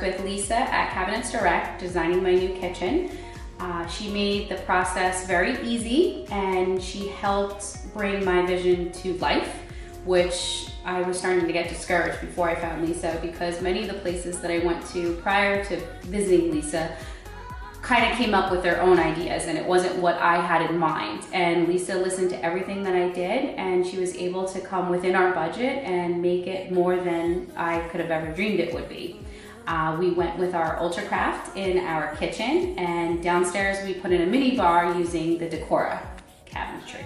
with Lisa at Cabinets Direct, designing my new kitchen. She made the process very easy, and she helped bring my vision to life, which I was starting to get discouraged before I found Lisa, because many of the places that I went to prior to visiting Lisa kind of came up with their own ideas, and it wasn't what I had in mind. And Lisa listened to everything that I did, and she was able to come within our budget and make it more than I could have ever dreamed it would be. We went with our UltraCraft in our kitchen, and downstairs we put in a mini bar using the Decora cabinetry.